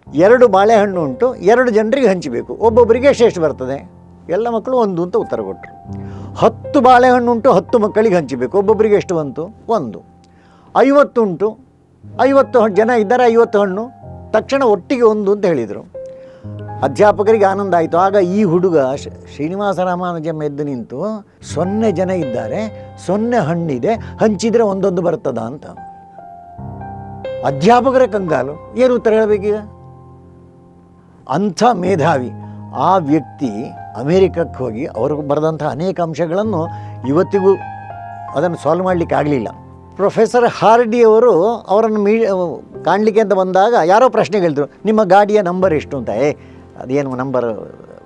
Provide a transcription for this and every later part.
2 ಬಾಳೆಹಣ್ಣು ಉಂಟು, 2 ಜನರಿಗೆ ಹಂಚಬೇಕು, ಒಬ್ಬೊಬ್ಬರಿಗೆ ಎಷ್ಟು ಬರ್ತದೆ? ಎಲ್ಲ ಮಕ್ಕಳು 1 ಅಂತ ಉತ್ತರ ಕೊಟ್ಟರು. 10 ಬಾಳೆಹಣ್ಣು ಉಂಟು, 10 ಮಕ್ಕಳಿಗೆ ಹಂಚಬೇಕು, ಒಬ್ಬೊಬ್ಬರಿಗೆ ಎಷ್ಟು ಬಂತು? 1. 50 ಉಂಟು, 50 ಜನ ಇದ್ದಾರೆ, 50 ಹಣ್ಣು, ತಕ್ಷಣ ಒಟ್ಟಿಗೆ 1 ಅಂತ ಹೇಳಿದರು. ಅಧ್ಯಾಪಕರಿಗೆ ಆನಂದ ಆಯಿತು. ಆಗ ಈ ಹುಡುಗ ಶ್ರೀನಿವಾಸ ರಾಮಾನುಜಂ ಎದ್ದು ನಿಂತು 0 ಜನ ಇದ್ದಾರೆ, 0 ಹಣ್ಣಿದೆ, ಹಂಚಿದರೆ 1 ಬರ್ತದ ಅಂತ. ಅಧ್ಯಾಪಕರ ಕಂಗಾಲು, ಏನು ಉತ್ತರ ಹೇಳಬೇಕೀಗ? ಅಂಥ ಮೇಧಾವಿ ಆ ವ್ಯಕ್ತಿ ಅಮೇರಿಕಕ್ಕೆ ಹೋಗಿ ಅವರು ಬರೆದಂಥ ಅನೇಕ ಅಂಶಗಳನ್ನು ಇವತ್ತಿಗೂ ಅದನ್ನು ಸಾಲ್ವ್ ಮಾಡಲಿಕ್ಕೆ ಆಗಲಿಲ್ಲ. ಪ್ರೊಫೆಸರ್ ಹಾರ್ಡಿಯವರು ಅವರನ್ನು ಕಾಣಲಿಕ್ಕೆ ಅಂತ ಬಂದಾಗ ಯಾರೋ ಪ್ರಶ್ನೆ ಕೇಳಿದ್ರು, ನಿಮ್ಮ ಗಾಡಿಯ ನಂಬರ್ ಎಷ್ಟು ಅಂತ. ಅದೇನು ನಂಬರ್,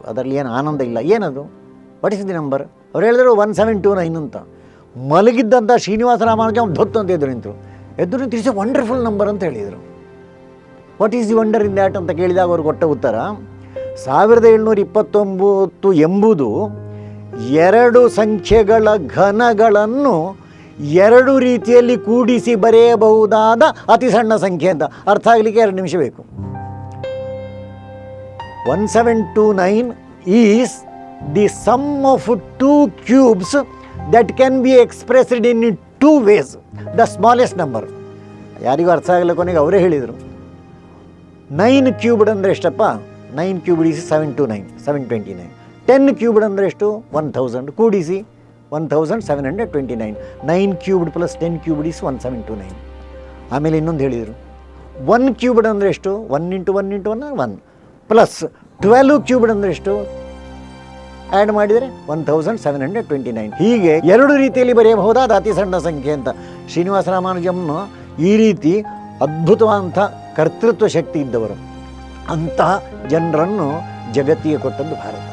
ಅದರಲ್ಲಿ ಏನು ಆನಂದ ಇಲ್ಲ, ಏನದು, ವಾಟ್ ಇಸ್ ದಿ ನಂಬರ್? ಅವ್ರು ಹೇಳಿದ್ರು 1729 ಅಂತ. ಮಲಗಿದ್ದಂಥ ಶ್ರೀನಿವಾಸ ರಾಮಾನುಜಂ ಧೊತ್ತು ಅಂತ ಎದ್ದು ನಿಂತು ಇಟ್ಸ್ ಎ ವಂಡರ್ಫುಲ್ ನಂಬರ್ ಅಂತ ಹೇಳಿದರು. What is the wonder in that ಅಂತ ಕೇಳಿದಾಗ ಅವ್ರು ಕೊಟ್ಟ ಉತ್ತರ 1729 ಎಂಬುದು 2 ಸಂಖ್ಯೆಗಳ ಘನಗಳನ್ನು 2 ರೀತಿಯಲ್ಲಿ ಕೂಡಿಸಿ ಬರೆಯಬಹುದಾದ ಅತಿ ಸಣ್ಣ ಸಂಖ್ಯೆ ಅಂತ. ಅರ್ಥ ಆಗಲಿಕ್ಕೆ 2 ನಿಮಿಷ ಬೇಕು. 1729 is the sum of 2 cubes that can be expressed in 2 ways, the smallest number. ಯಾರಿಗೂ ಅರ್ಥ ಆಗಲ್ಲ, ಕೊನೆಗೆ ಅವರೇ ಹೇಳಿದರು. 9 ಕ್ಯೂಬ್ಡ್ ಅಂದರೆ ಎಷ್ಟಪ್ಪ? 9 ಕ್ಯೂಬ್ಡ್ ಈಸ್ 729. 10 ಕ್ಯೂಬ್ಡ್ ಅಂದರೆ ಎಷ್ಟು? 1000. ಕೂಡಿಸಿ 1729. 9 ಕ್ಯೂಬ್ಡ್ ಪ್ಲಸ್ 10 ಕ್ಯೂಬ್ಡ್ ಈಸ್ 1729. ಆಮೇಲೆ ಇನ್ನೊಂದು ಹೇಳಿದರು, 1 ಕ್ಯೂಬ್ಡ್ ಅಂದರೆ ಎಷ್ಟು? 1 × 1 × 1 1 ಪ್ಲಸ್ 12 ಕ್ಯೂಬ್ಡ್ ಅಂದರೆ ಎಷ್ಟು? ಆ್ಯಡ್ ಮಾಡಿದರೆ 1729. ಹೀಗೆ 2 ರೀತಿಯಲ್ಲಿ ಬರೆಯಬಹುದಾದ ಅತಿ ಸಣ್ಣ ಸಂಖ್ಯೆ ಅಂತ. ಶ್ರೀನಿವಾಸ ರಾಮಾನುಜಂನು ಈ ರೀತಿ ಅದ್ಭುತವಾದಂಥ ಕರ್ತೃತ್ವ ಶಕ್ತಿ ಇದ್ದವರು. ಅಂತಹ ಜನರನ್ನು ಜಗತ್ತಿಗೆ ಕೊಟ್ಟದ್ದು ಭಾರತ.